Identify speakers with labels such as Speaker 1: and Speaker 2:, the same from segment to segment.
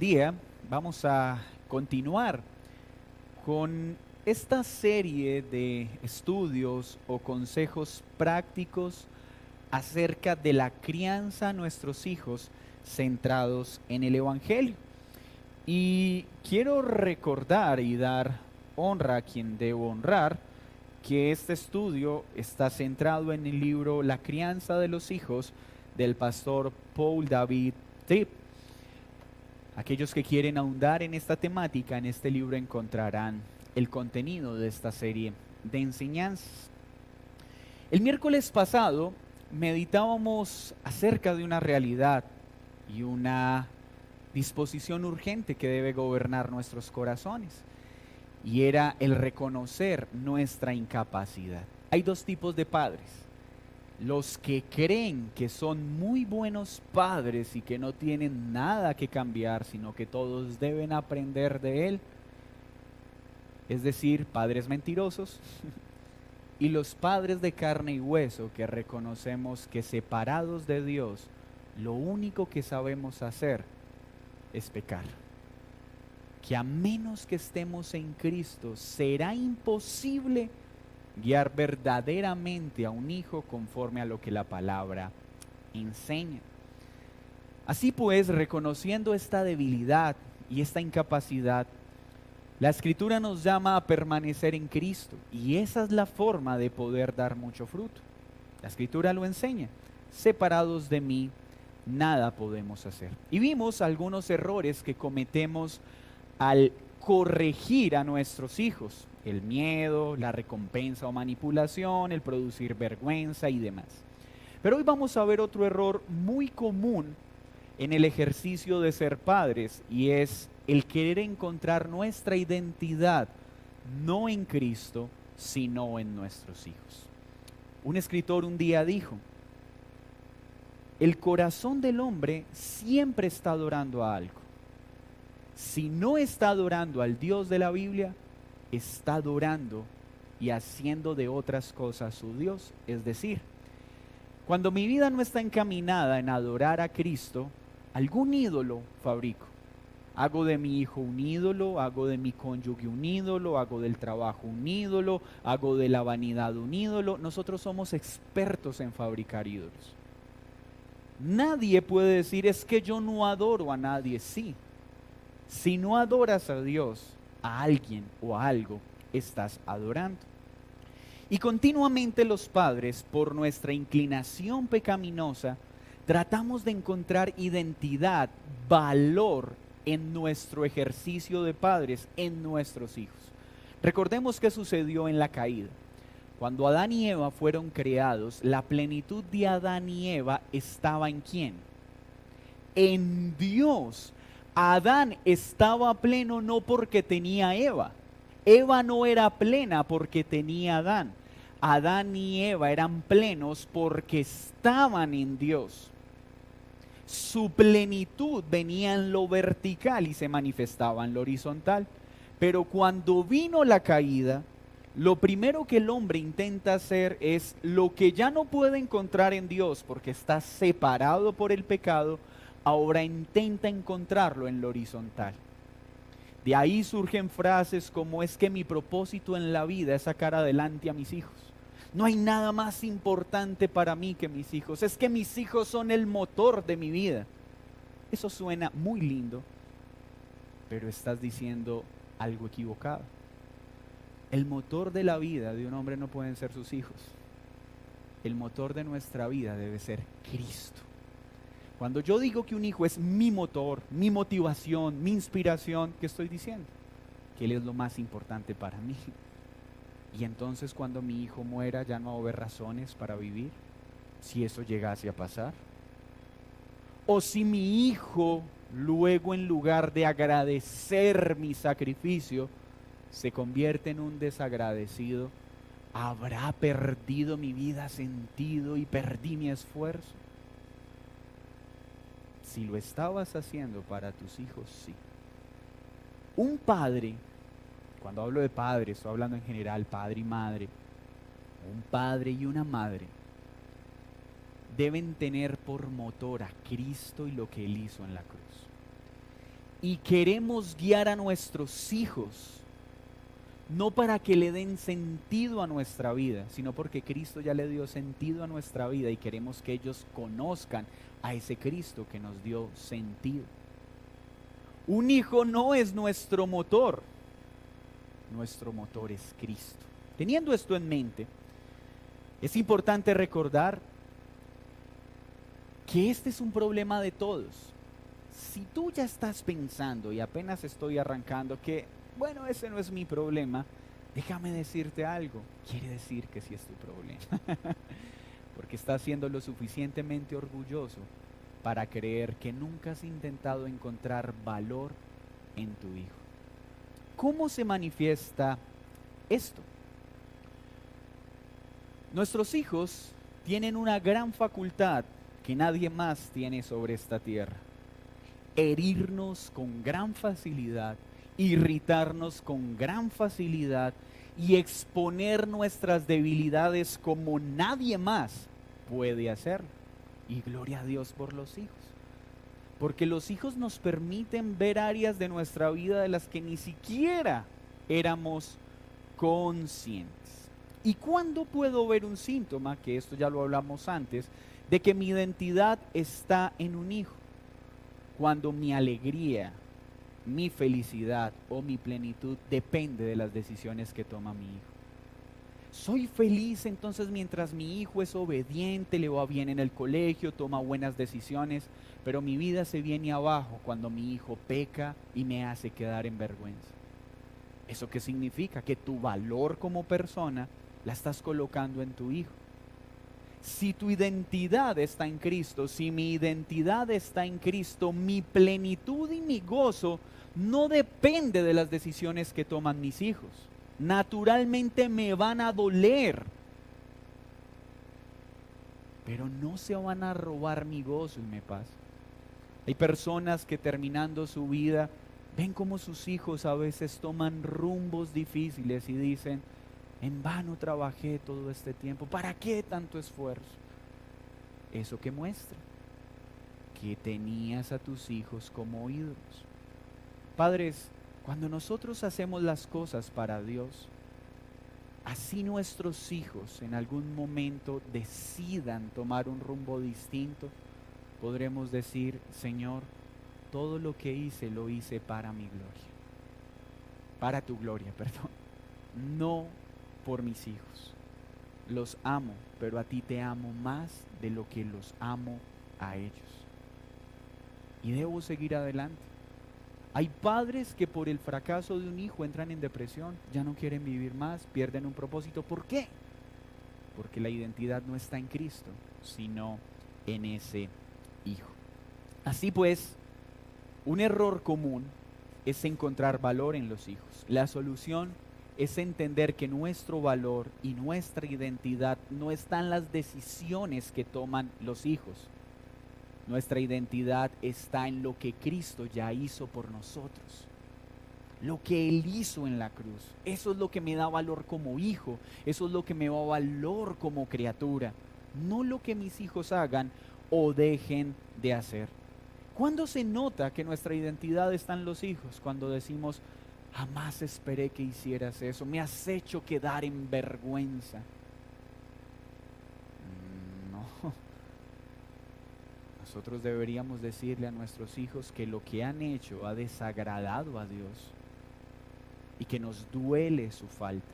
Speaker 1: día vamos a continuar con esta serie de estudios o consejos prácticos acerca de la crianza a nuestros hijos centrados en el Evangelio. Y quiero recordar y dar honra a quien debo honrar, que este estudio está centrado en el libro La crianza de los hijos del pastor Paul David Tripp. Aquellos que quieren ahondar en esta temática, en este libro encontrarán el contenido de esta serie de enseñanzas. El miércoles pasado meditábamos acerca de una realidad y una disposición urgente que debe gobernar nuestros corazones, y era el reconocer nuestra incapacidad. Hay dos tipos de padres: los que creen que son muy buenos padres y que no tienen nada que cambiar, sino que todos deben aprender de él, es decir, padres mentirosos, y los padres de carne y hueso que reconocemos que separados de Dios, lo único que sabemos hacer es pecar. Que a menos que estemos en Cristo, será imposible guiar verdaderamente a un hijo conforme a lo que la palabra enseña. Así pues, reconociendo esta debilidad y esta incapacidad, la Escritura nos llama a permanecer en Cristo, y esa es la forma de poder dar mucho fruto. La Escritura lo enseña: separados de mí, nada podemos hacer. Y vimos algunos errores que cometemos al corregir a nuestros hijos: el miedo, la recompensa o manipulación, el producir vergüenza y demás. Pero hoy vamos a ver otro error muy común en el ejercicio de ser padres, y es el querer encontrar nuestra identidad no en Cristo, sino en nuestros hijos. Un escritor un día dijo: el corazón del hombre siempre está adorando a algo. Si no está adorando al Dios de la Biblia, está adorando y haciendo de otras cosas su Dios. Es decir, cuando mi vida no está encaminada en adorar a Cristo, algún ídolo fabrico. Hago de mi hijo un ídolo, hago de mi cónyuge un ídolo, hago del trabajo un ídolo, hago de la vanidad un ídolo. Nosotros somos expertos en fabricar ídolos. Nadie puede decir: es que yo no adoro a nadie. Sí. Si no adoras a Dios, a alguien o a algo, estás adorando. Y continuamente los padres, por nuestra inclinación pecaminosa, tratamos de encontrar identidad, valor en nuestro ejercicio de padres, en nuestros hijos. Recordemos qué sucedió en la caída. Cuando Adán y Eva fueron creados, la plenitud de Adán y Eva estaba ¿en quién? En Dios. Adán estaba pleno no porque tenía Eva. Eva no era plena porque tenía Adán. Adán y Eva eran plenos porque estaban en Dios. Su plenitud venía en lo vertical y se manifestaba en lo horizontal. Pero cuando vino la caída, lo primero que el hombre intenta hacer es lo que ya no puede encontrar en Dios porque está separado por el pecado. Ahora intenta encontrarlo en lo horizontal. De ahí surgen frases como: es que mi propósito en la vida es sacar adelante a mis hijos. No hay nada más importante para mí que mis hijos. Es que mis hijos son el motor de mi vida. Eso suena muy lindo, pero estás diciendo algo equivocado. El motor de la vida de un hombre no pueden ser sus hijos. El motor de nuestra vida debe ser Cristo. Cuando yo digo que un hijo es mi motor, mi motivación, mi inspiración, ¿qué estoy diciendo? Que él es lo más importante para mí. Y entonces cuando mi hijo muera ya no va a haber razones para vivir, si eso llegase a pasar. O si mi hijo luego, en lugar de agradecer mi sacrificio, se convierte en un desagradecido, ¿habrá perdido mi vida sentido y perdí mi esfuerzo? Si lo estabas haciendo para tus hijos, sí. Un padre, cuando hablo de padres, estoy hablando en general, padre y madre, un padre y una madre deben tener por motor a Cristo y lo que Él hizo en la cruz. y queremos guiar a nuestros hijos, no para que le den sentido a nuestra vida, sino porque Cristo ya le dio sentido a nuestra vida y queremos que ellos conozcan a ese Cristo que nos dio sentido. Un hijo no es nuestro motor es Cristo. Teniendo esto en mente, es importante recordar que este es un problema de todos. Si tú ya estás pensando, y apenas estoy arrancando, que bueno, ese no es mi problema, déjame decirte algo, quiere decir que sí es tu problema, porque estás siendo lo suficientemente orgulloso para creer que nunca has intentado encontrar valor en tu hijo. ¿Cómo se manifiesta esto? Nuestros hijos tienen una gran facultad que nadie más tiene sobre esta tierra: herirnos con gran facilidad, irritarnos con gran facilidad y exponer nuestras debilidades como nadie más puede hacerlo. Y gloria a Dios por los hijos, porque los hijos nos permiten ver áreas de nuestra vida de las que ni siquiera éramos conscientes. ¿Y cuándo puedo ver un síntoma, que esto ya lo hablamos antes, de que mi identidad está en un hijo? Cuando mi alegría, mi felicidad o mi plenitud depende de las decisiones que toma mi hijo. Soy feliz entonces mientras mi hijo es obediente, le va bien en el colegio, toma buenas decisiones, pero mi vida se viene abajo cuando mi hijo peca y me hace quedar en vergüenza. ¿Eso qué significa? Que tu valor como persona la estás colocando en tu hijo. Si tu identidad está en Cristo, si mi identidad está en Cristo, mi plenitud y mi gozo no depende de las decisiones que toman mis hijos. Naturalmente me van a doler, pero no se van a robar mi gozo y mi paz. Hay personas que terminando su vida ven cómo sus hijos a veces toman rumbos difíciles y dicen: en vano trabajé todo este tiempo, ¿para qué tanto esfuerzo? ¿Eso qué muestra? Que tenías a tus hijos como ídolos. Padres, cuando nosotros hacemos las cosas para Dios, así nuestros hijos en algún momento decidan tomar un rumbo distinto, podremos decir: Señor, todo lo que hice lo hice para mi gloria, para tu gloria, perdón, no por mis hijos. Los amo, pero a ti te amo más de lo que los amo a ellos. Y debo seguir adelante. Hay padres que por el fracaso de un hijo entran en depresión, ya no quieren vivir más, pierden un propósito. ¿Por qué? Porque la identidad no está en Cristo, sino en ese hijo. Así pues, un error común es encontrar valor en los hijos. La solución es entender que nuestro valor y nuestra identidad no están en las decisiones que toman los hijos. Nuestra identidad está en lo que Cristo ya hizo por nosotros, lo que Él hizo en la cruz. Eso es lo que me da valor como hijo, eso es lo que me da valor como criatura, no lo que mis hijos hagan o dejen de hacer. ¿Cuándo se nota que nuestra identidad está en los hijos? Cuando decimos: jamás esperé que hicieras eso, me has hecho quedar en vergüenza. No. Nosotros deberíamos decirle a nuestros hijos que lo que han hecho ha desagradado a Dios y que nos duele su falta.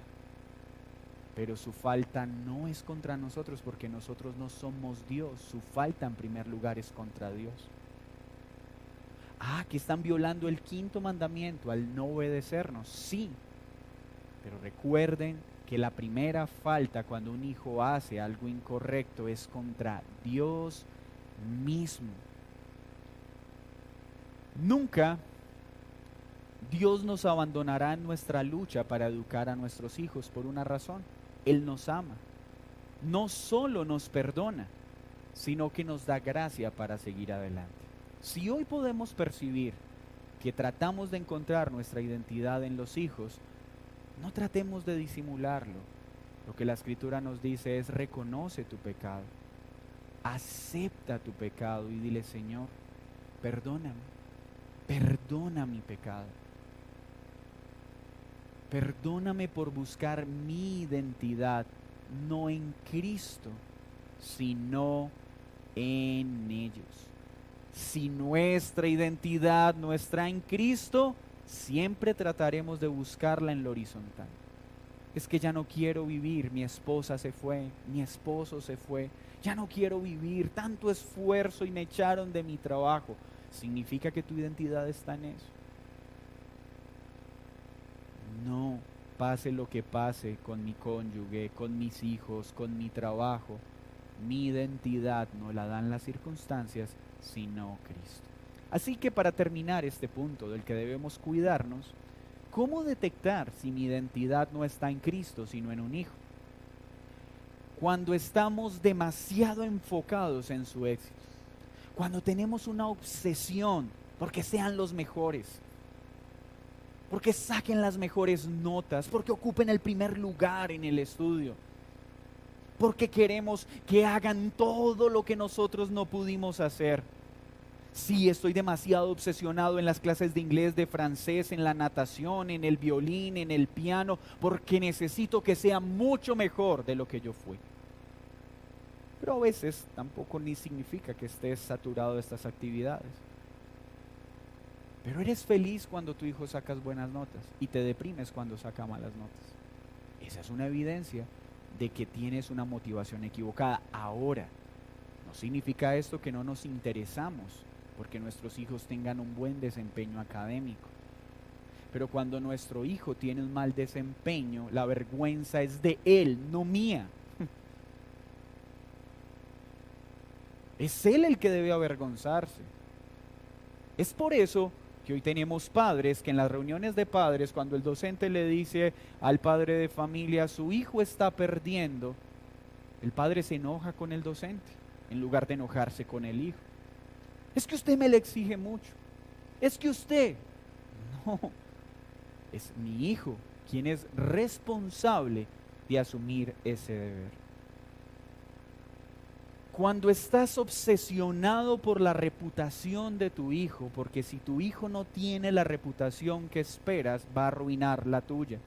Speaker 1: Pero su falta no es contra nosotros, porque nosotros no somos Dios. Su falta en primer lugar es contra Dios. Que están violando el 5.º mandamiento al no obedecernos. Sí, pero recuerden que la primera falta cuando un hijo hace algo incorrecto es contra Dios mismo. Nunca Dios nos abandonará en nuestra lucha para educar a nuestros hijos por una razón: Él nos ama. No solo nos perdona, sino que nos da gracia para seguir adelante. Si hoy podemos percibir que tratamos de encontrar nuestra identidad en los hijos, no tratemos de disimularlo. Lo que la Escritura nos dice es: reconoce tu pecado, acepta tu pecado y dile: Señor, perdóname, perdona mi pecado. Perdóname por buscar mi identidad, no en Cristo, sino en ellos. Si nuestra identidad no está en Cristo, siempre trataremos de buscarla en lo horizontal. Es que ya no quiero vivir, mi esposa se fue, mi esposo se fue, ya no quiero vivir, tanto esfuerzo y me echaron de mi trabajo. ¿Significa que tu identidad está en eso? No, pase lo que pase con mi cónyuge, con mis hijos, con mi trabajo, mi identidad no la dan las circunstancias, sino Cristo. Así que para terminar este punto del que debemos cuidarnos, ¿cómo detectar si mi identidad no está en Cristo, sino en un hijo? Cuando estamos demasiado enfocados en su éxito, cuando tenemos una obsesión porque sean los mejores, porque saquen las mejores notas, porque ocupen el primer lugar en el estudio, porque queremos que hagan todo lo que nosotros no pudimos hacer. Sí, estoy demasiado obsesionado en las clases de inglés, de francés, en la natación, en el violín, en el piano, porque necesito que sea mucho mejor de lo que yo fui. Pero a veces tampoco ni significa que estés saturado de estas actividades. Pero eres feliz cuando tu hijo sacas buenas notas y te deprimes cuando saca malas notas. Esa es una evidencia de que tienes una motivación equivocada. Ahora, no significa esto que no nos interesamos porque nuestros hijos tengan un buen desempeño académico. Pero cuando nuestro hijo tiene un mal desempeño, la vergüenza es de él, no mía. Es él el que debe avergonzarse. Es por eso que hoy tenemos padres que en las reuniones de padres, cuando el docente le dice al padre de familia, su hijo está perdiendo, el padre se enoja con el docente en lugar de enojarse con el hijo. Es que usted me le exige mucho. Es que usted... No, es mi hijo quien es responsable de asumir ese deber. Cuando estás obsesionado por la reputación de tu hijo, porque si tu hijo no tiene la reputación que esperas, va a arruinar la tuya.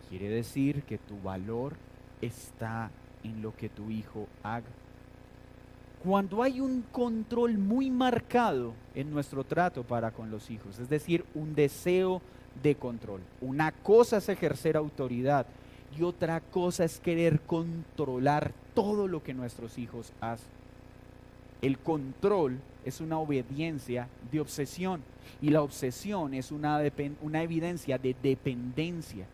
Speaker 1: Quiere decir que tu valor está en lo que tu hijo haga. Cuando hay un control muy marcado en nuestro trato para con los hijos, es decir, un deseo de control. Una cosa es ejercer autoridad y otra cosa es querer controlar todo lo que nuestros hijos hacen. El control es una obediencia de obsesión y la obsesión es una evidencia de dependencia.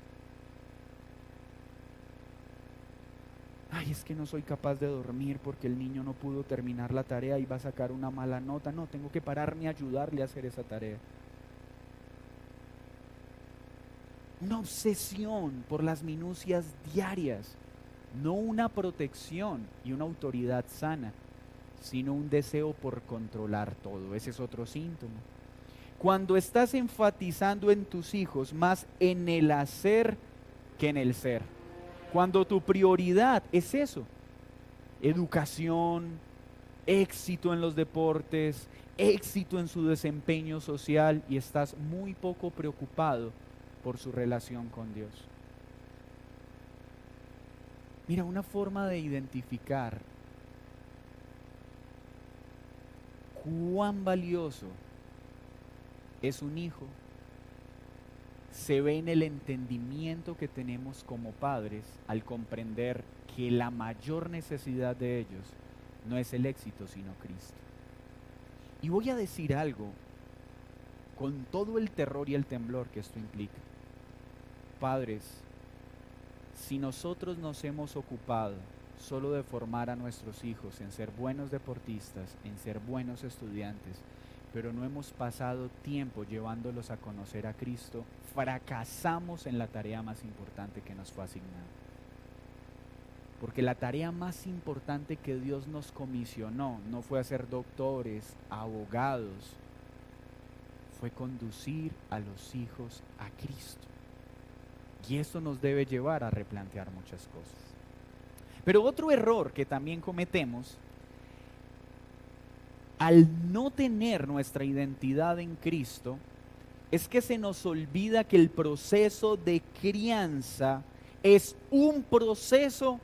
Speaker 1: Ay, es que no soy capaz de dormir porque el niño no pudo terminar la tarea y va a sacar una mala nota. No, tengo que pararme a ayudarle a hacer esa tarea. Una obsesión por las minucias diarias, no una protección y una autoridad sana, sino un deseo por controlar todo. Ese es otro síntoma. Cuando estás enfatizando en tus hijos más en el hacer que en el ser. Cuando tu prioridad es eso, educación, éxito en los deportes, éxito en su desempeño social y estás muy poco preocupado por su relación con Dios. Mira, una forma de identificar cuán valioso es un hijo se ve en el entendimiento que tenemos como padres al comprender que la mayor necesidad de ellos no es el éxito sino Cristo. Y voy a decir algo con todo el terror y el temblor que esto implica. Padres, si nosotros nos hemos ocupado solo de formar a nuestros hijos en ser buenos deportistas, en ser buenos estudiantes, pero no hemos pasado tiempo llevándolos a conocer a Cristo, fracasamos en la tarea más importante que nos fue asignada. Porque la tarea más importante que Dios nos comisionó no fue hacer doctores, abogados, fue conducir a los hijos a Cristo. Y eso nos debe llevar a replantear muchas cosas. Pero otro error que también cometemos Al no tener nuestra identidad en Cristo, es que se nos olvida que el proceso de crianza es un proceso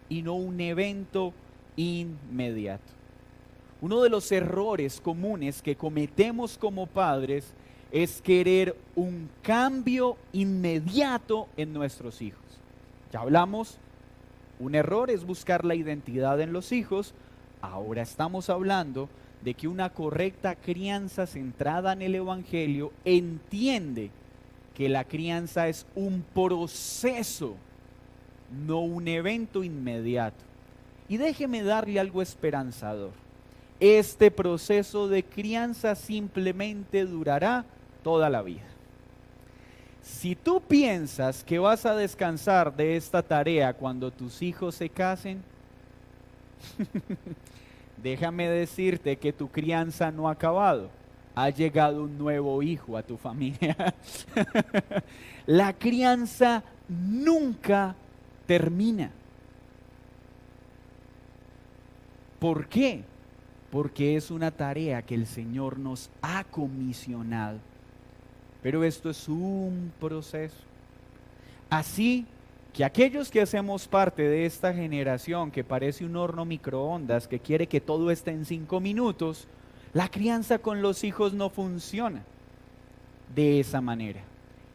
Speaker 1: y no un evento inmediato. Uno de los errores comunes que cometemos como padres es querer un cambio inmediato en nuestros hijos. Ya hablamos, un error es buscar la identidad en los hijos. Ahora estamos hablando de que una correcta crianza centrada en el Evangelio entiende que la crianza es un proceso, no un evento inmediato. Y déjeme darle algo esperanzador. Este proceso de crianza simplemente durará toda la vida. Si tú piensas que vas a descansar de esta tarea cuando tus hijos se casen, déjame decirte que tu crianza no ha acabado. Ha llegado un nuevo hijo a tu familia. La crianza nunca termina. ¿Por qué? Porque es una tarea que el Señor nos ha comisionado. Pero esto es un proceso. Así que aquellos que hacemos parte de esta generación que parece un horno microondas, que quiere que todo esté en 5 minutos, la crianza con los hijos no funciona de esa manera.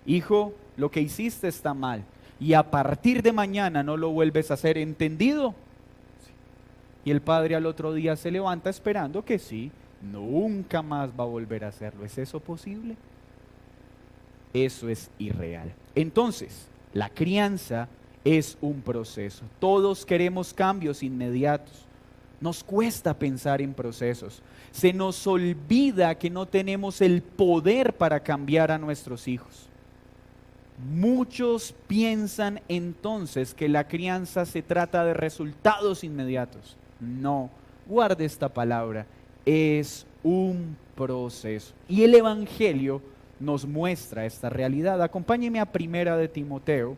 Speaker 1: Hijo, lo que hiciste está mal y a partir de mañana no lo vuelves a hacer, ¿entendido? Y el padre al otro día se levanta esperando que sí, nunca más va a volver a hacerlo. ¿Es eso posible? Eso es irreal. Entonces, la crianza es un proceso. Todos queremos cambios inmediatos. Nos cuesta pensar en procesos. Se nos olvida que no tenemos el poder para cambiar a nuestros hijos. Muchos piensan entonces que la crianza se trata de resultados inmediatos. No, guarde esta palabra, es un proceso. Y el Evangelio nos muestra esta realidad. Acompáñeme a Primera de Timoteo.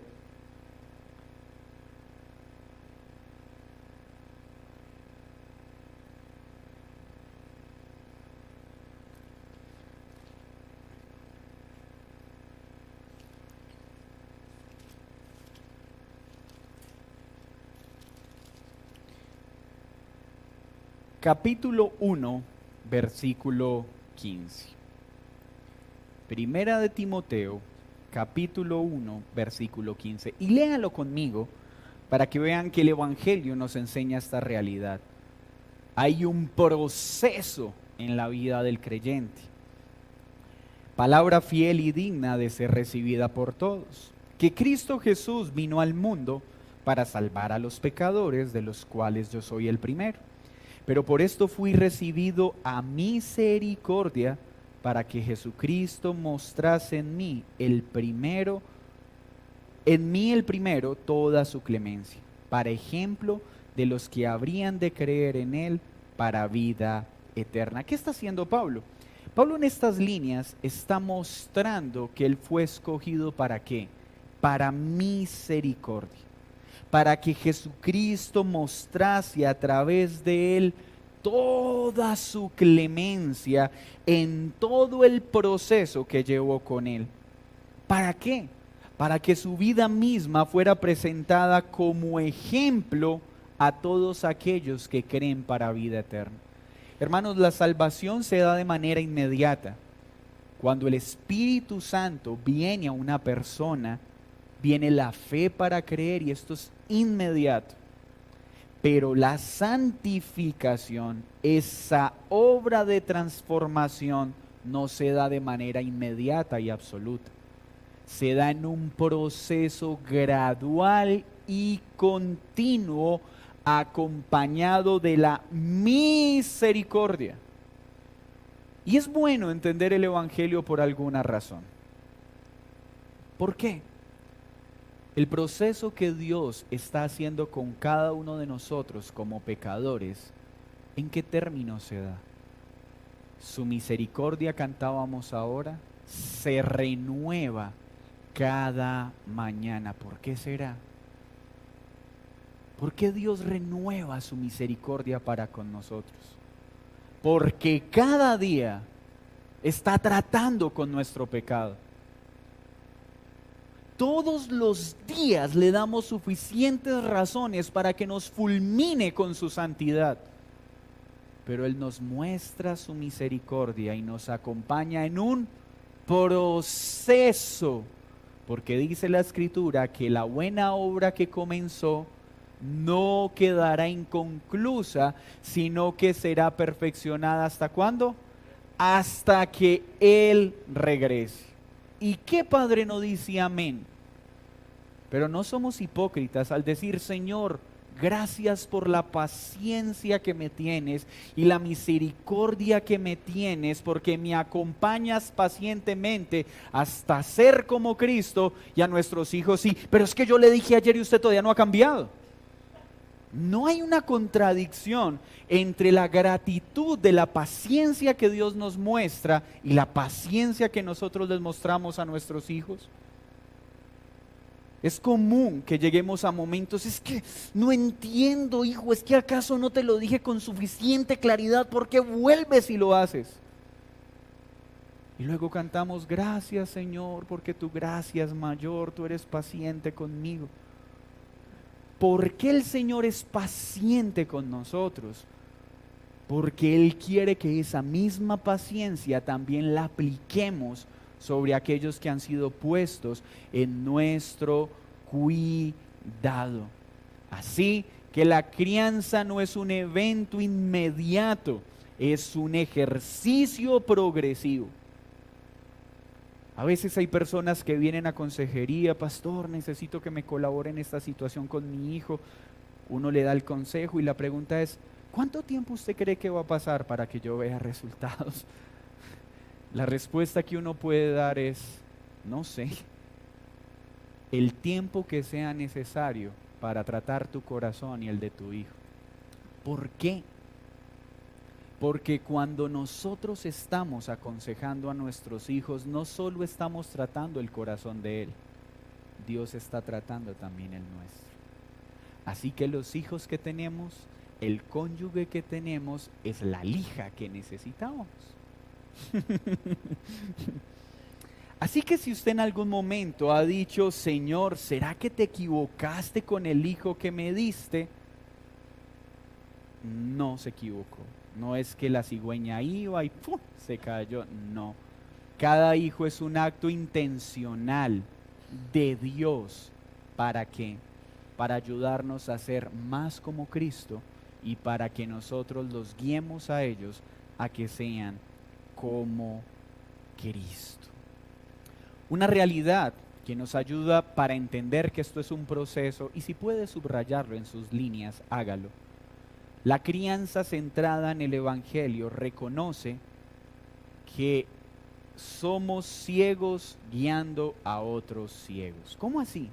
Speaker 1: Capítulo 1, versículo 15. Primera de Timoteo, capítulo 1, versículo 15. Y léanlo conmigo para que vean que el Evangelio nos enseña esta realidad. Hay un proceso en la vida del creyente. Palabra fiel y digna de ser recibida por todos. Que Cristo Jesús vino al mundo para salvar a los pecadores, de los cuales yo soy el primero. Pero por esto fui recibido a misericordia, para que Jesucristo mostrase en mí el primero toda su clemencia, para ejemplo de los que habrían de creer en él para vida eterna. ¿Qué está haciendo Pablo? Pablo en estas líneas está mostrando que él fue escogido ¿para qué? Para misericordia, para que Jesucristo mostrase a través de él toda su clemencia en todo el proceso que llevó con él. ¿Para qué? Para que su vida misma fuera presentada como ejemplo a todos aquellos que creen para vida eterna. Hermanos, la salvación se da de manera inmediata. Cuando el Espíritu Santo viene a una persona, viene la fe para creer y esto es inmediato. Pero la santificación, esa obra de transformación, no se da de manera inmediata y absoluta. Se da en un proceso gradual y continuo, acompañado de la misericordia. Y es bueno entender el Evangelio por alguna razón. ¿Por qué? El proceso que Dios está haciendo con cada uno de nosotros como pecadores, ¿en qué términos se da? Su misericordia, cantábamos ahora, se renueva cada mañana. ¿Por qué será? ¿Por qué Dios renueva su misericordia para con nosotros? porque cada día está tratando con nuestro pecado. Todos los días le damos suficientes razones para que nos fulmine con su santidad. Pero Él nos muestra su misericordia y nos acompaña en un proceso. Porque dice la Escritura que la buena obra que comenzó no quedará inconclusa, sino que será perfeccionada. ¿Hasta cuándo? Hasta que Él regrese. ¿Y qué padre no dice amén? Pero no somos hipócritas al decir: Señor, gracias por la paciencia que me tienes y la misericordia que me tienes, porque me acompañas pacientemente hasta ser como Cristo, y a nuestros hijos sí. Pero es que yo le dije ayer y usted todavía no ha cambiado. No hay una contradicción entre la gratitud de la paciencia que Dios nos muestra y la paciencia que nosotros les mostramos a nuestros hijos. Es común que lleguemos a momentos: es que no entiendo, hijo, es que acaso no te lo dije con suficiente claridad, ¿por qué vuelves y lo haces? Y luego cantamos: gracias, Señor, porque tu gracia es mayor, tú eres paciente conmigo. ¿Por qué el Señor es paciente con nosotros? Porque Él quiere que esa misma paciencia también la apliquemos sobre aquellos que han sido puestos en nuestro cuidado. Así que la crianza no es un evento inmediato, es un ejercicio progresivo. A veces hay personas que vienen a consejería: pastor, necesito que me colabore en esta situación con mi hijo. Uno le da el consejo y la pregunta es: ¿cuánto tiempo usted cree que va a pasar para que yo vea resultados? La respuesta que uno puede dar es: no sé. El tiempo que sea necesario para tratar tu corazón y el de tu hijo. ¿Por qué? Porque cuando nosotros estamos aconsejando a nuestros hijos, no solo estamos tratando el corazón de él, Dios está tratando también el nuestro. Así que los hijos que tenemos, el cónyuge que tenemos, es la lija que necesitamos. Así que si usted en algún momento ha dicho: Señor, ¿será que te equivocaste con el hijo que me diste? No se equivocó. No es que la cigüeña iba y ¡pum!, se cayó. No. Cada hijo es un acto intencional de Dios. ¿Para qué? Para ayudarnos a ser más como Cristo y para que nosotros los guiemos a ellos a que sean como Cristo. Una realidad que nos ayuda para entender que esto es un proceso, y si puede subrayarlo en sus líneas, hágalo. La crianza centrada en el Evangelio reconoce que somos ciegos guiando a otros ciegos. ¿Cómo así?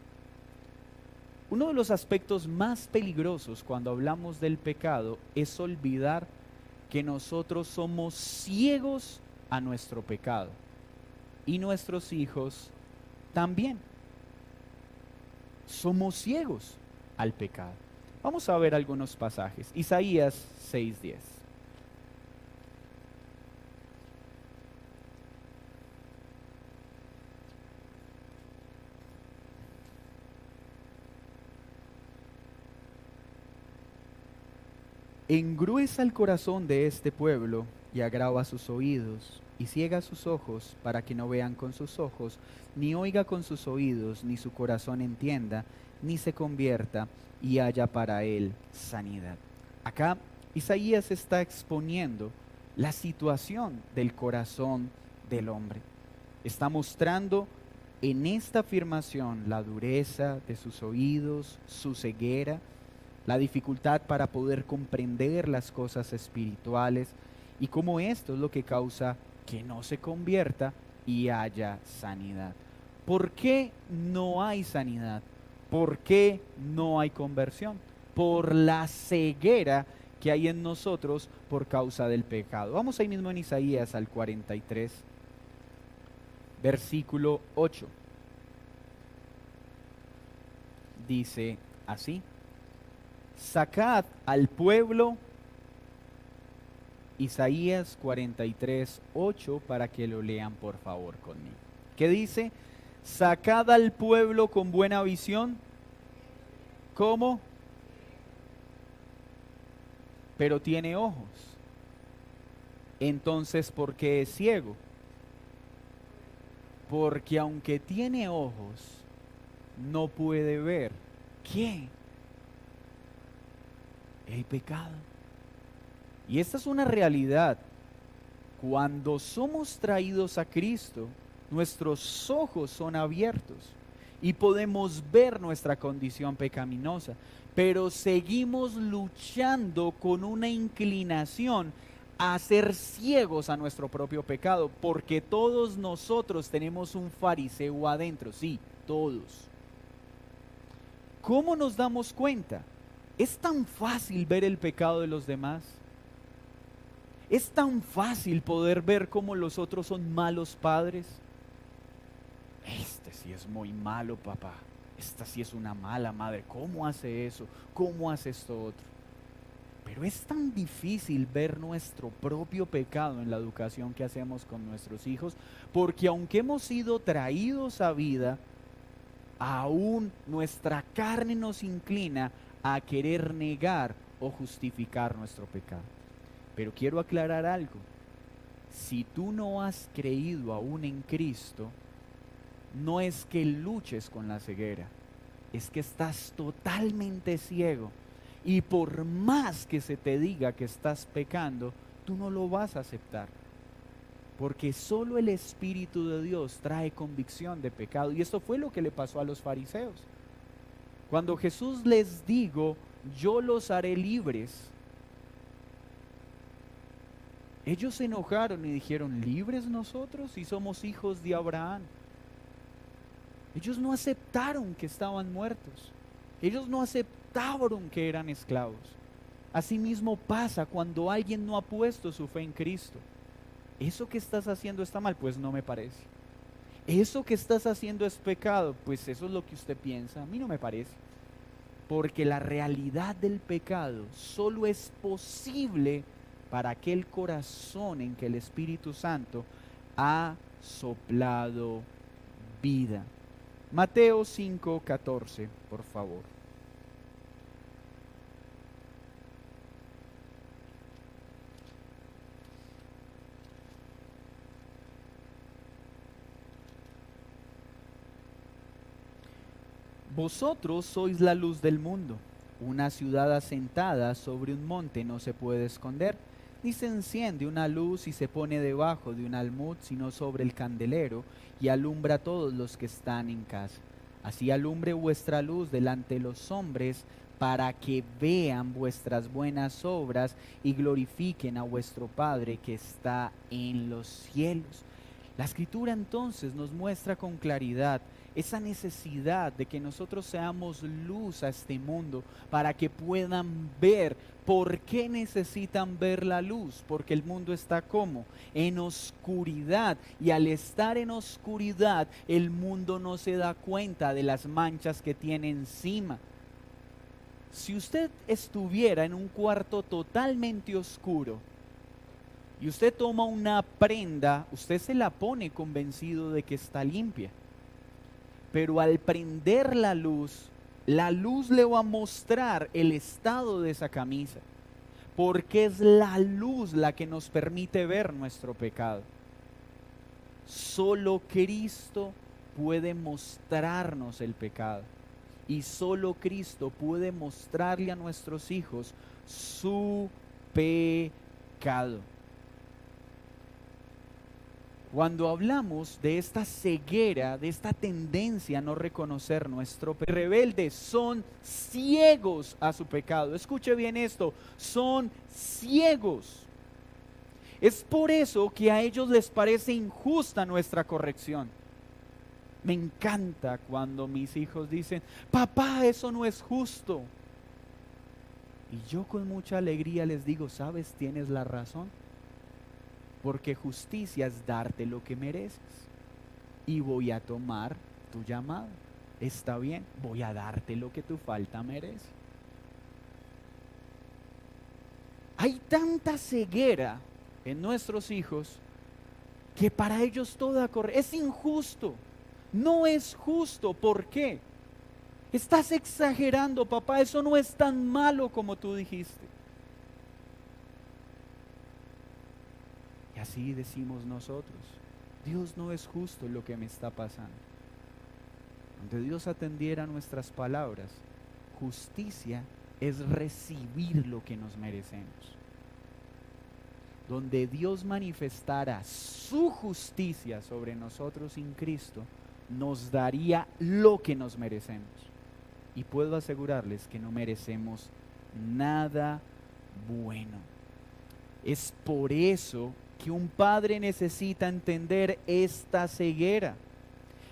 Speaker 1: Uno de los aspectos más peligrosos cuando hablamos del pecado es olvidar que nosotros somos ciegos a nuestro pecado y nuestros hijos también. Somos ciegos al pecado. Vamos a ver algunos pasajes. Isaías 6:10. Engruesa el corazón de este pueblo y agrava sus oídos y ciega sus ojos para que no vean con sus ojos, ni oiga con sus oídos, ni su corazón entienda, ni se convierta y haya para él sanidad. Acá Isaías está exponiendo la situación del corazón del hombre. Está mostrando en esta afirmación la dureza de sus oídos, su ceguera, la dificultad para poder comprender las cosas espirituales y cómo esto es lo que causa que no se convierta y haya sanidad. ¿Por qué no hay sanidad? ¿Por qué no hay conversión? Por la ceguera que hay en nosotros por causa del pecado. Vamos ahí mismo en Isaías al 43, versículo 8. Dice así: sacad al pueblo Isaías 43:8 para que lo lean por favor conmigo. ¿Qué dice? Sacad al pueblo con buena visión. ¿Cómo? Pero tiene ojos. Entonces, ¿por qué es ciego? Porque aunque tiene ojos, no puede ver. ¿Qué? El pecado. Y esta es una realidad. Cuando somos traídos a Cristo, nuestros ojos son abiertos y podemos ver nuestra condición pecaminosa, pero seguimos luchando con una inclinación a ser ciegos a nuestro propio pecado, porque todos nosotros tenemos un fariseo adentro, sí, todos. ¿Cómo nos damos cuenta? Es tan fácil ver el pecado de los demás. Es tan fácil poder ver cómo los otros son malos padres. Este sí es muy malo, papá. Esta sí es una mala madre. ¿Cómo hace eso? ¿Cómo hace esto otro? Pero es tan difícil ver nuestro propio pecado en la educación que hacemos con nuestros hijos, porque aunque hemos sido traídos a vida, aún nuestra carne nos inclina a querer negar o justificar nuestro pecado. Pero quiero aclarar algo. Si tú no has creído aún en Cristo, no es que luches con la ceguera, es que estás totalmente ciego. Y por más que se te diga que estás pecando, tú no lo vas a aceptar. Porque solo el Espíritu de Dios trae convicción de pecado. Y esto fue lo que le pasó a los fariseos. Cuando Jesús les dijo, yo los haré libres, ellos se enojaron y dijeron, ¿libres nosotros si somos hijos de Abraham? Ellos no aceptaron que estaban muertos. Ellos no aceptaron que eran esclavos. Asimismo pasa cuando alguien no ha puesto su fe en Cristo. ¿Eso que estás haciendo está mal? Pues no me parece. ¿Eso que estás haciendo es pecado? Pues eso es lo que usted piensa. A mí no me parece. Porque la realidad del pecado solo es posible para aquel corazón en que el Espíritu Santo ha soplado vida. Mateo 5:14, por favor. Vosotros sois la luz del mundo. Una ciudad asentada sobre un monte no se puede esconder, ni se enciende una luz y se pone debajo de un almud, sino sobre el candelero, y alumbra a todos los que están en casa. Así alumbre vuestra luz delante de los hombres, para que vean vuestras buenas obras y glorifiquen a vuestro Padre que está en los cielos. La Escritura entonces nos muestra con claridad esa necesidad de que nosotros seamos luz a este mundo para que puedan ver. ¿Por qué necesitan ver la luz? Porque el mundo está como en oscuridad, y al estar en oscuridad el mundo no se da cuenta de las manchas que tiene encima. Si usted estuviera en un cuarto totalmente oscuro y usted toma una prenda, usted se la pone convencido de que está limpia. Pero al prender la luz le va a mostrar el estado de esa camisa, porque es la luz la que nos permite ver nuestro pecado. Solo Cristo puede mostrarnos el pecado, y solo Cristo puede mostrarle a nuestros hijos su pecado. Cuando hablamos de esta ceguera, de esta tendencia a no reconocer nuestro pecado, rebeldes son ciegos a su pecado. Escuche bien esto, son ciegos. Es por eso que a ellos les parece injusta nuestra corrección. Me encanta cuando mis hijos dicen, papá, eso no es justo. Y yo con mucha alegría les digo, ¿sabes? Tienes la razón. Porque justicia es darte lo que mereces. Y voy a tomar tu llamado. Está bien, voy a darte lo que tu falta merece. Hay tanta ceguera en nuestros hijos que para ellos toda corrección es injusto. No es justo. ¿Por qué? Estás exagerando, papá. Eso no es tan malo como tú dijiste. Y así decimos nosotros. Dios no es justo en lo que me está pasando. Donde Dios atendiera nuestras palabras, justicia es recibir lo que nos merecemos. Donde Dios manifestara su justicia sobre nosotros en Cristo, nos daría lo que nos merecemos. Y puedo asegurarles que no merecemos nada bueno. Es por eso que un padre necesita entender esta ceguera,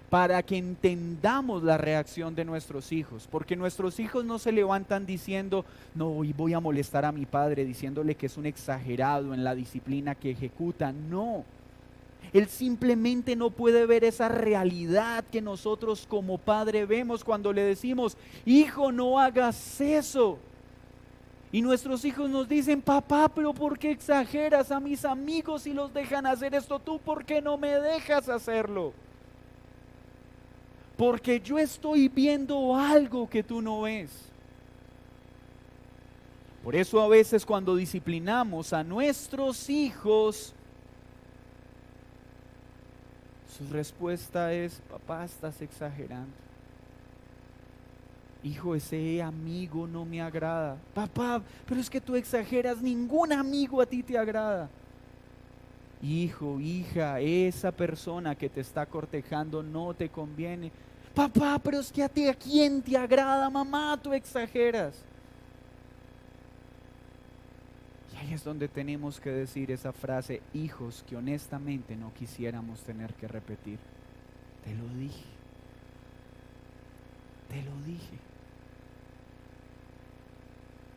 Speaker 1: para que entendamos la reacción de nuestros hijos, porque nuestros hijos no se levantan diciendo, no, hoy voy a molestar a mi padre diciéndole que es un exagerado en la disciplina que ejecuta. No, él simplemente no puede ver esa realidad que nosotros como padre vemos cuando le decimos, hijo, no hagas eso. Y nuestros hijos nos dicen, papá, pero ¿por qué exageras? A mis amigos si los dejan hacer esto, ¿tú por qué no me dejas hacerlo? Porque yo estoy viendo algo que tú no ves. Por eso a veces cuando disciplinamos a nuestros hijos, su respuesta es, papá, estás exagerando. Hijo, ese amigo no me agrada. Papá, pero es que tú exageras, ningún amigo a ti te agrada. Hijo, hija, esa persona que te está cortejando no te conviene. Papá, pero es que a ti, ¿a quién te agrada? Mamá, tú exageras. Y ahí es donde tenemos que decir esa frase, hijos, que honestamente no quisiéramos tener que repetir. Te lo dije. Te lo dije.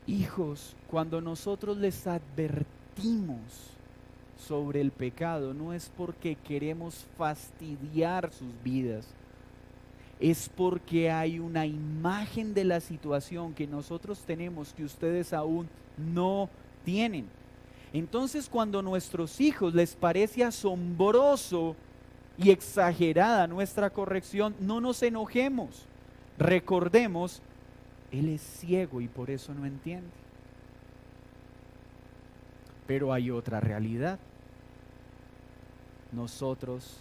Speaker 1: Hijos, cuando nosotros les advertimos sobre el pecado, no es porque queremos fastidiar sus vidas, es porque hay una imagen de la situación que nosotros tenemos que ustedes aún no tienen. Entonces, cuando a nuestros hijos les parece asombroso y exagerada nuestra corrección, no nos enojemos. Recordemos, él es ciego y por eso no entiende. Pero hay otra realidad. Nosotros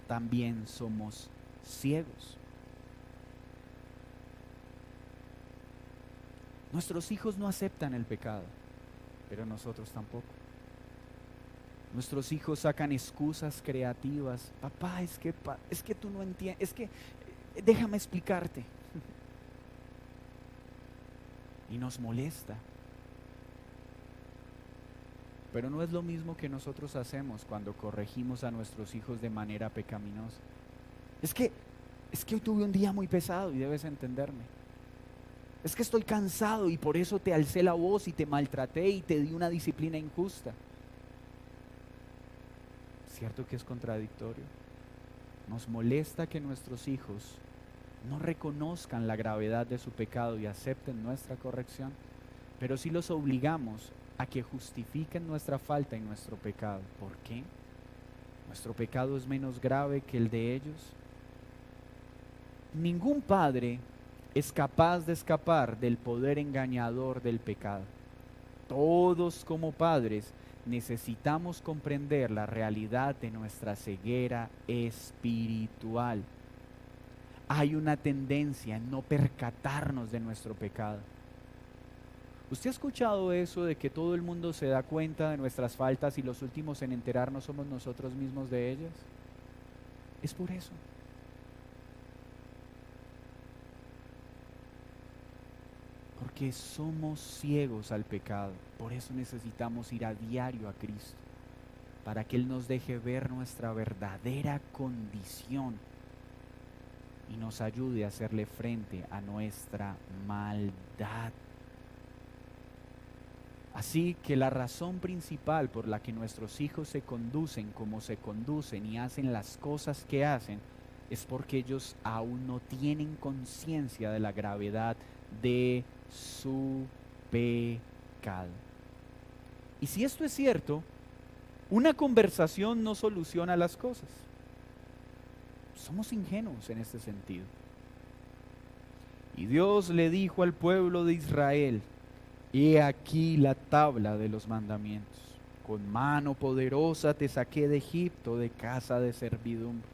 Speaker 1: también somos ciegos. Nuestros hijos no aceptan el pecado, pero nosotros tampoco. Nuestros hijos sacan excusas creativas. Papá, es que tú no entiendes, es que déjame explicarte. Y nos molesta. Pero no es lo mismo que nosotros hacemos cuando corregimos a nuestros hijos de manera pecaminosa. Es que hoy tuve un día muy pesado y debes entenderme. Es que estoy cansado y por eso te alcé la voz y te maltraté y te di una disciplina injusta. ¿Cierto que es contradictorio? Nos molesta que nuestros hijos no reconozcan la gravedad de su pecado y acepten nuestra corrección, pero sí los obligamos a que justifiquen nuestra falta y nuestro pecado. ¿Por qué? ¿Nuestro pecado es menos grave que el de ellos? Ningún padre es capaz de escapar del poder engañador del pecado. Todos como padres necesitamos comprender la realidad de nuestra ceguera espiritual. Hay una tendencia en no percatarnos de nuestro pecado. ¿Usted ha escuchado eso de que todo el mundo se da cuenta de nuestras faltas y los últimos en enterarnos somos nosotros mismos de ellas? Es por eso. Porque somos ciegos al pecado. Por eso necesitamos ir a diario a Cristo, para que Él nos deje ver nuestra verdadera condición y nos ayude a hacerle frente a nuestra maldad. Así que la razón principal por la que nuestros hijos se conducen como se conducen y hacen las cosas que hacen es porque ellos aún no tienen conciencia de la gravedad de su pecado. Y si esto es cierto, una conversación no soluciona las cosas. Somos ingenuos en este sentido. Y Dios le dijo al pueblo de Israel: he aquí la tabla de los mandamientos. Con mano poderosa te saqué de Egipto, de casa de servidumbre.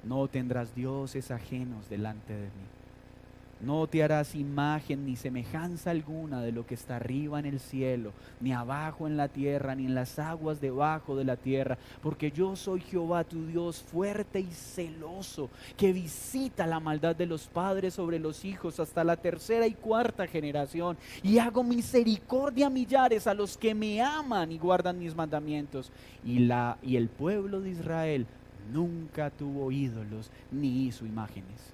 Speaker 1: No tendrás dioses ajenos delante de mí. No te harás imagen ni semejanza alguna de lo que está arriba en el cielo, ni abajo en la tierra, ni en las aguas debajo de la tierra, porque yo soy Jehová tu Dios, fuerte y celoso, que visita la maldad de los padres sobre los hijos hasta la tercera y cuarta generación, y hago misericordia a millares a los que me aman y guardan mis mandamientos. Y el pueblo de Israel nunca tuvo ídolos ni hizo imágenes.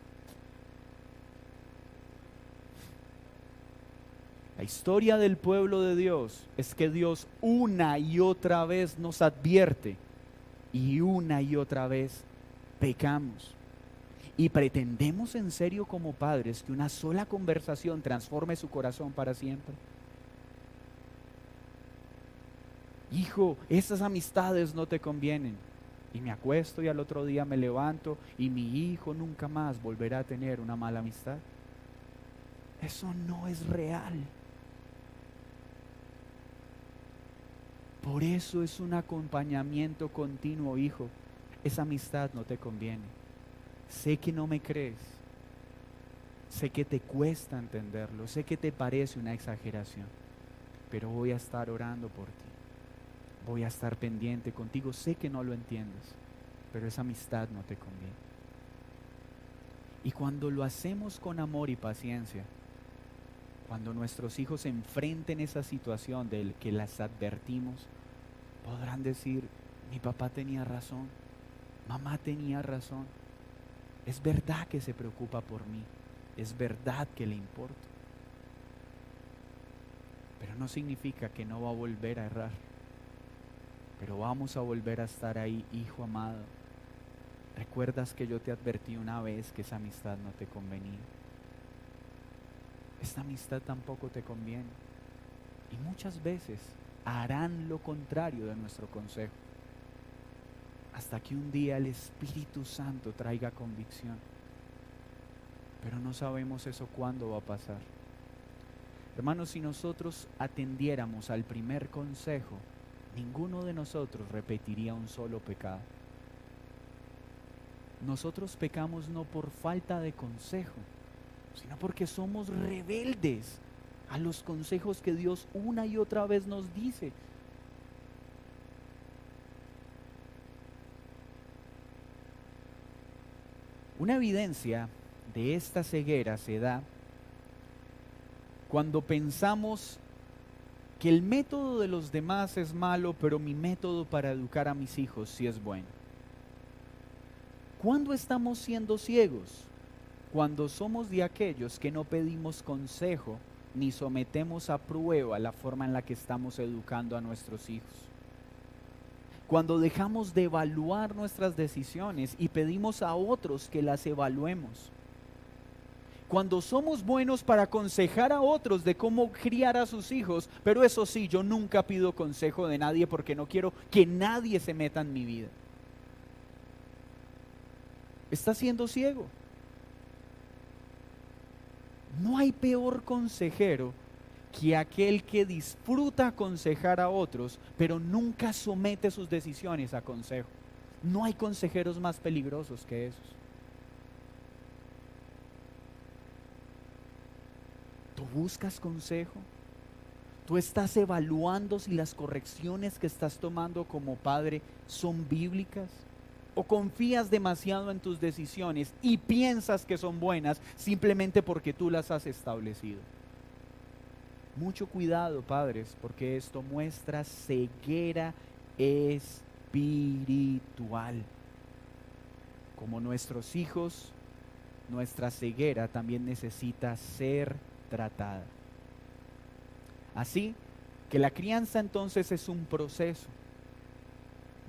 Speaker 1: La historia del pueblo de Dios es que Dios una y otra vez nos advierte y una y otra vez pecamos. Y pretendemos en serio como padres que una sola conversación transforme su corazón para siempre. Hijo, esas amistades no te convienen. Y me acuesto y al otro día me levanto y mi hijo nunca más volverá a tener una mala amistad. Eso no es real. Por eso es un acompañamiento continuo, hijo. Esa amistad no te conviene. Sé que no me crees. Sé que te cuesta entenderlo. Sé que te parece una exageración. Pero voy a estar orando por ti. Voy a estar pendiente contigo. Sé que no lo entiendes. Pero esa amistad no te conviene. Y cuando lo hacemos con amor y paciencia, cuando nuestros hijos enfrenten esa situación de que las advertimos, podrán decir: mi papá tenía razón, mamá tenía razón. Es verdad que se preocupa por mí, es verdad que le importo. Pero no significa que no va a volver a errar. Pero vamos a volver a estar ahí, hijo amado. ¿Recuerdas que yo te advertí una vez que esa amistad no te convenía? Esta amistad tampoco te conviene. Y muchas veces harán lo contrario de nuestro consejo. Hasta que un día el Espíritu Santo traiga convicción. Pero no sabemos eso cuándo va a pasar. Hermanos, si nosotros atendiéramos al primer consejo, ninguno de nosotros repetiría un solo pecado. Nosotros pecamos no por falta de consejo, sino porque somos rebeldes a los consejos que Dios una y otra vez nos dice. Una evidencia de esta ceguera se da cuando pensamos que el método de los demás es malo, pero mi método para educar a mis hijos sí es bueno. ¿Cuándo estamos siendo ciegos? Cuando somos de aquellos que no pedimos consejo ni sometemos a prueba la forma en la que estamos educando a nuestros hijos. Cuando dejamos de evaluar nuestras decisiones y pedimos a otros que las evaluemos. Cuando somos buenos para aconsejar a otros de cómo criar a sus hijos, pero eso sí, yo nunca pido consejo de nadie porque no quiero que nadie se meta en mi vida. Estás siendo ciego. No hay peor consejero que aquel que disfruta aconsejar a otros, pero nunca somete sus decisiones a consejo. No hay consejeros más peligrosos que esos. ¿Tú buscas consejo? ¿Tú estás evaluando si las correcciones que estás tomando como padre son bíblicas? ¿O confías demasiado en tus decisiones y piensas que son buenas simplemente porque tú las has establecido? Mucho cuidado, padres, porque esto muestra ceguera espiritual. Como nuestros hijos, nuestra ceguera también necesita ser tratada. Así que la crianza entonces es un proceso.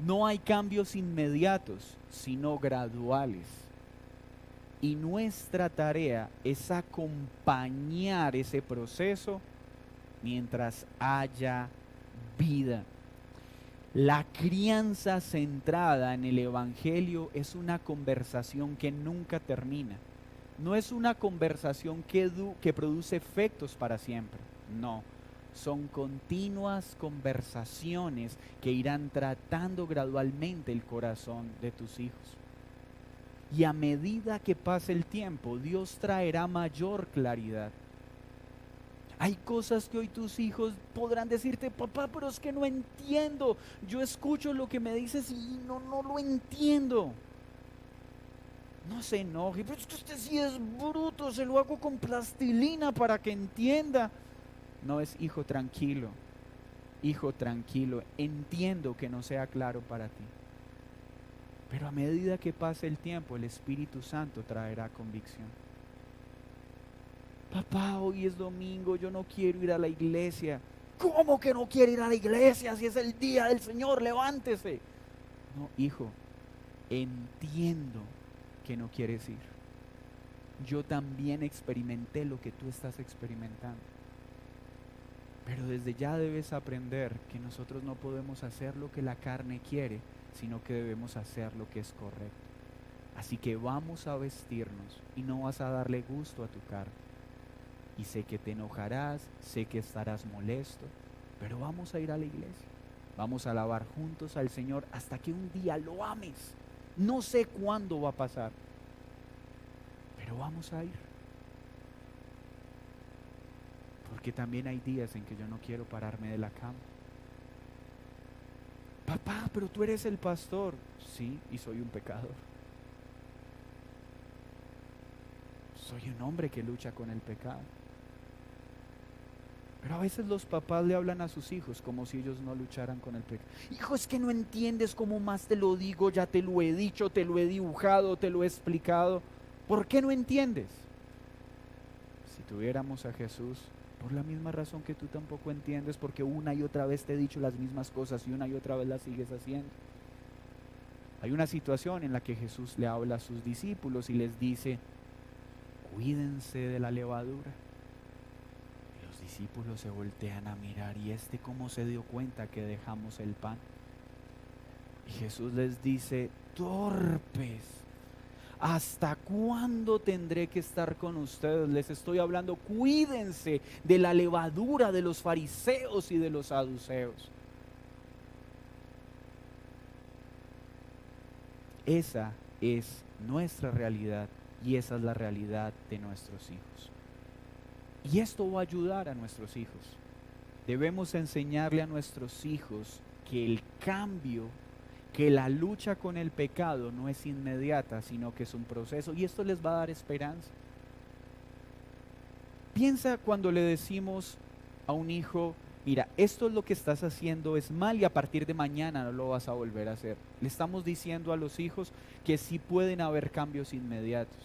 Speaker 1: No hay cambios inmediatos, sino graduales. Y nuestra tarea es acompañar ese proceso mientras haya vida. La crianza centrada en el Evangelio es una conversación que nunca termina. No es una conversación que produce efectos para siempre. No, son continuas conversaciones que irán tratando gradualmente el corazón de tus hijos. Y a medida que pase el tiempo, Dios traerá mayor claridad. Hay cosas que hoy tus hijos podrán decirte: papá, pero es que no entiendo. Yo escucho lo que me dices y no lo entiendo. No se enoje, pero es que usted sí es bruto, se lo hago con plastilina para que entienda. No, es hijo tranquilo, entiendo que no sea claro para ti. Pero a medida que pase el tiempo, el Espíritu Santo traerá convicción. Papá, hoy es domingo, yo no quiero ir a la iglesia. ¿Cómo que no quiere ir a la iglesia si es el día del Señor? Levántese. No, hijo, entiendo que no quieres ir. Yo también experimenté lo que tú estás experimentando. Pero desde ya debes aprender que nosotros no podemos hacer lo que la carne quiere, sino que debemos hacer lo que es correcto. Así que vamos a vestirnos y no vas a darle gusto a tu carne. Y sé que te enojarás, sé que estarás molesto, pero vamos a ir a la iglesia. Vamos a alabar juntos al Señor hasta que un día lo ames. No sé cuándo va a pasar, pero vamos a ir. Porque también hay días en que yo no quiero pararme de la cama. Papá, pero tú eres el pastor. Sí, y soy un pecador. Soy un hombre que lucha con el pecado. Pero a veces los papás le hablan a sus hijos como si ellos no lucharan con el pecado. Hijo, es que no entiendes cómo más te lo digo, ya te lo he dicho, te lo he dibujado, te lo he explicado. ¿Por qué no entiendes? Si tuviéramos a Jesús, por la misma razón que tú tampoco entiendes, porque una y otra vez te he dicho las mismas cosas y una y otra vez las sigues haciendo. Hay una situación en la que Jesús le habla a sus discípulos y les dice: cuídense de la levadura. Los discípulos se voltean a mirar, y cómo se dio cuenta que dejamos el pan. Y Jesús les dice: torpes, ¿hasta cuándo tendré que estar con ustedes? Les estoy hablando, cuídense de la levadura de los fariseos y de los saduceos. Esa es nuestra realidad y esa es la realidad de nuestros hijos. Y esto va a ayudar a nuestros hijos. Debemos enseñarle a nuestros hijos que el cambio, que la lucha con el pecado no es inmediata, sino que es un proceso, y esto les va a dar esperanza. Piensa cuando le decimos a un hijo: mira, esto es lo que estás haciendo, es mal y a partir de mañana no lo vas a volver a hacer. Le estamos diciendo a los hijos que sí pueden haber cambios inmediatos,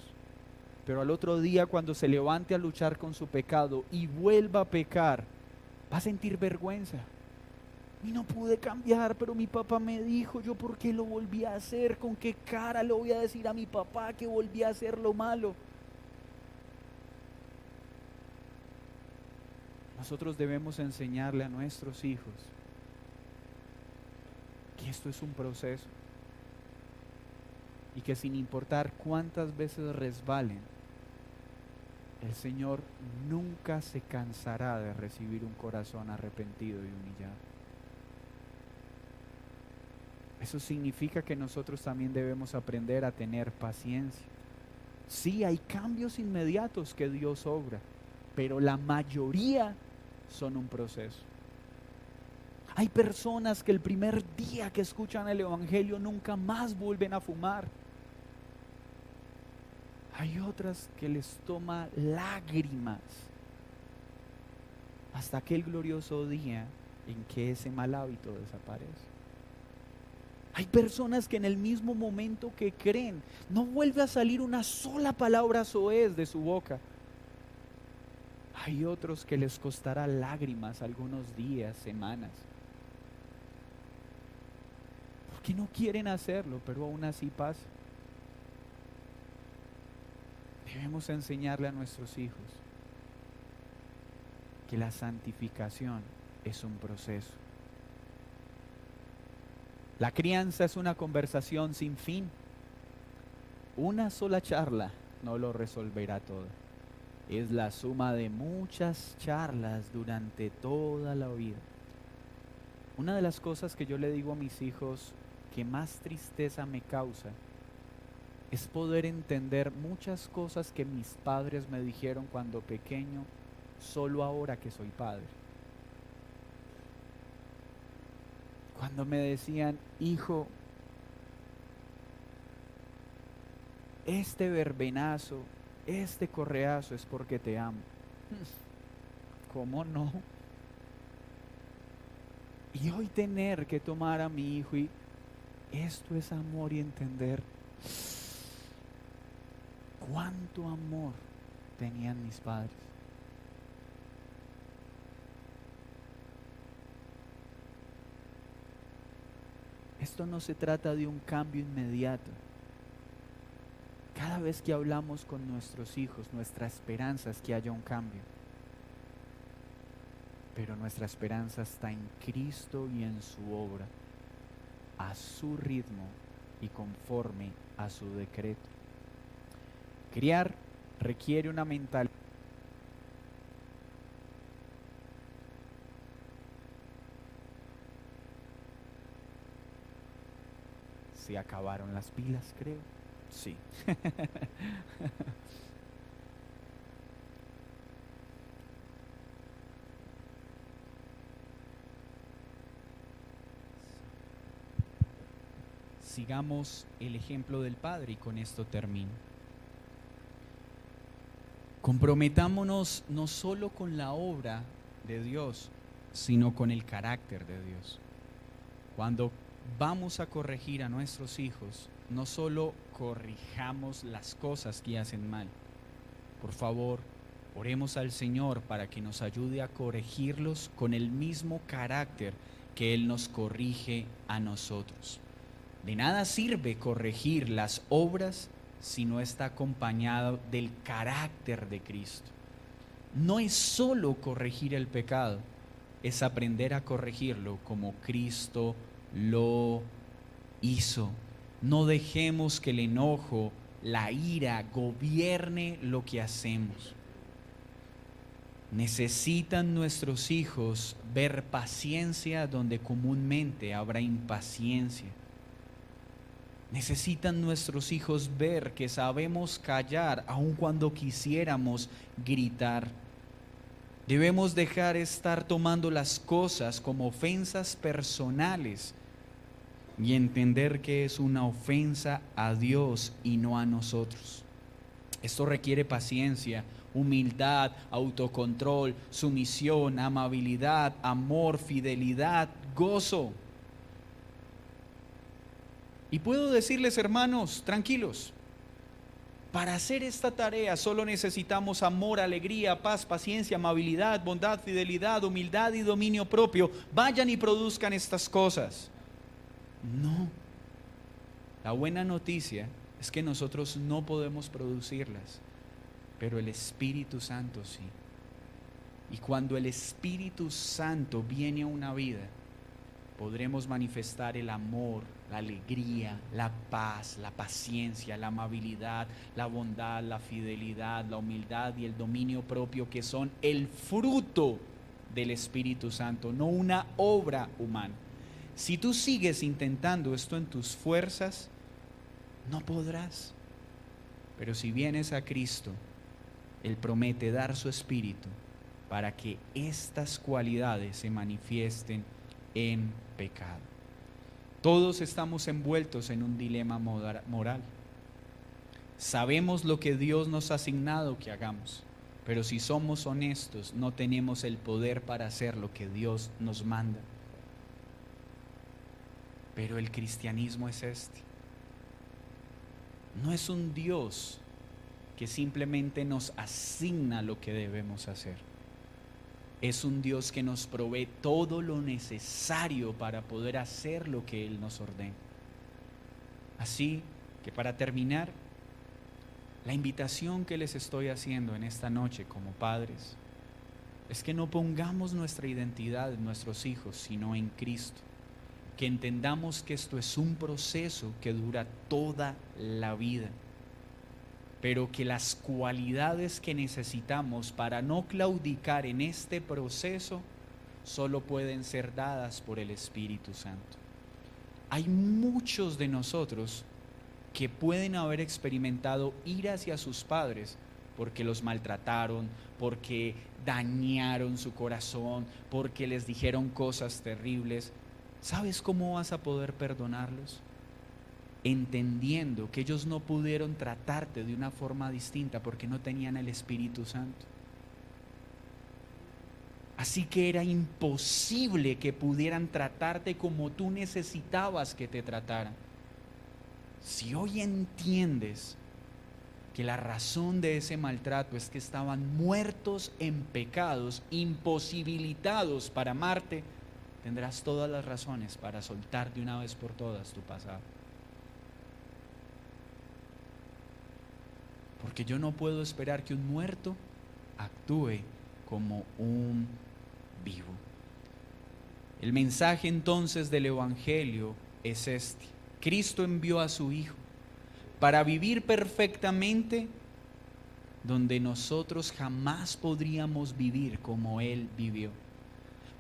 Speaker 1: pero al otro día, cuando se levante a luchar con su pecado y vuelva a pecar, va a sentir vergüenza. Y no pude cambiar, pero mi papá me dijo, ¿yo por qué lo volví a hacer? ¿Con qué cara le voy a decir a mi papá que volví a hacer lo malo? Nosotros debemos enseñarle a nuestros hijos que esto es un proceso y que sin importar cuántas veces resbalen, el Señor nunca se cansará de recibir un corazón arrepentido y humillado. Eso significa que nosotros también debemos aprender a tener paciencia. Sí, hay cambios inmediatos que Dios obra, pero la mayoría son un proceso. Hay personas que el primer día que escuchan el Evangelio nunca más vuelven a fumar. Hay otras que les toma lágrimas hasta aquel glorioso día en que ese mal hábito desaparece. Hay personas que en el mismo momento que creen, no vuelve a salir una sola palabra soez de su boca. Hay otros que les costará lágrimas algunos días, semanas, porque no quieren hacerlo, pero aún así pasa. Debemos enseñarle a nuestros hijos que la santificación es un proceso La crianza es una conversación sin fin. Una sola charla no lo resolverá todo. Es la suma de muchas charlas durante toda la vida. Una de las cosas que yo le digo a mis hijos que más tristeza me causa es poder entender muchas cosas que mis padres me dijeron cuando pequeño, solo ahora que soy padre. Cuando me decían, hijo, este verbenazo, este correazo es porque te amo. ¿Cómo no? Y hoy tener que tomar a mi hijo y esto es amor y entender cuánto amor tenían mis padres. Esto no se trata de un cambio inmediato. Cada vez que hablamos con nuestros hijos, nuestra esperanza es que haya un cambio. Pero nuestra esperanza está en Cristo y en su obra, a su ritmo y conforme a su decreto. Criar requiere una mentalidad. Se acabaron las pilas, creo. Sí. Sigamos el ejemplo del Padre y con esto termino. Comprometámonos no solo con la obra de Dios, sino con el carácter de Dios. Cuando vamos a corregir a nuestros hijos, no solo corrijamos las cosas que hacen mal. Por favor, oremos al Señor para que nos ayude a corregirlos con el mismo carácter que Él nos corrige a nosotros. De nada sirve corregir las obras si no está acompañado del carácter de Cristo. No es solo corregir el pecado, es aprender a corregirlo como Cristo lo hizo. No dejemos que el enojo, la ira gobierne lo que hacemos. Necesitan nuestros hijos ver paciencia donde comúnmente habrá impaciencia. Necesitan nuestros hijos ver que sabemos callar aun cuando quisiéramos gritar. Debemos dejar estar tomando las cosas como ofensas personales y entender que es una ofensa a Dios y no a nosotros. Esto requiere paciencia, humildad, autocontrol, sumisión, amabilidad, amor, fidelidad, gozo. Y puedo decirles, hermanos, tranquilos, para hacer esta tarea solo necesitamos amor, alegría, paz, paciencia, amabilidad, bondad, fidelidad, humildad y dominio propio. Vayan y produzcan estas cosas. No. La buena noticia es que nosotros no podemos producirlas, pero el Espíritu Santo sí. Y cuando el Espíritu Santo viene a una vida, podremos manifestar el amor, la alegría, la paz, la paciencia, la amabilidad, la bondad, la fidelidad, la humildad y el dominio propio, que son el fruto del Espíritu Santo, no una obra humana. Si tú sigues intentando esto en tus fuerzas, no podrás. Pero si vienes a Cristo, Él promete dar su Espíritu para que estas cualidades se manifiesten en pecado. Todos estamos envueltos en un dilema moral. Sabemos lo que Dios nos ha asignado que hagamos, pero si somos honestos, no tenemos el poder para hacer lo que Dios nos manda. Pero el cristianismo es este. No es un Dios que simplemente nos asigna lo que debemos hacer. Es un Dios que nos provee todo lo necesario para poder hacer lo que Él nos ordena. Así que para terminar, la invitación que les estoy haciendo en esta noche como padres es que no pongamos nuestra identidad en nuestros hijos, sino en Cristo. que entendamos que esto es un proceso que dura toda la vida, pero que las cualidades que necesitamos para no claudicar en este proceso solo pueden ser dadas por el Espíritu Santo. Hay muchos de nosotros que pueden haber experimentado ira hacia sus padres porque los maltrataron, porque dañaron su corazón, porque les dijeron cosas terribles. ¿Sabes cómo vas a poder perdonarlos? Entendiendo que ellos no pudieron tratarte de una forma distinta porque no tenían el Espíritu Santo. Así que era imposible que pudieran tratarte como tú necesitabas que te trataran. Si hoy entiendes que la razón de ese maltrato es que estaban muertos en pecados, imposibilitados para amarte, tendrás todas las razones para soltar de una vez por todas tu pasado. Porque yo no puedo esperar que un muerto actúe como un vivo. El mensaje entonces del Evangelio es este: Cristo envió a su Hijo para vivir perfectamente donde nosotros jamás podríamos vivir como Él vivió,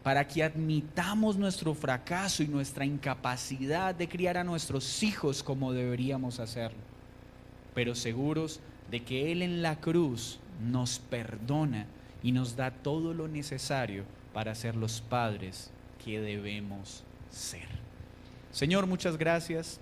Speaker 1: para que admitamos nuestro fracaso y nuestra incapacidad de criar a nuestros hijos como deberíamos hacerlo, pero seguros de que Él en la cruz nos perdona y nos da todo lo necesario para ser los padres que debemos ser. Señor, muchas gracias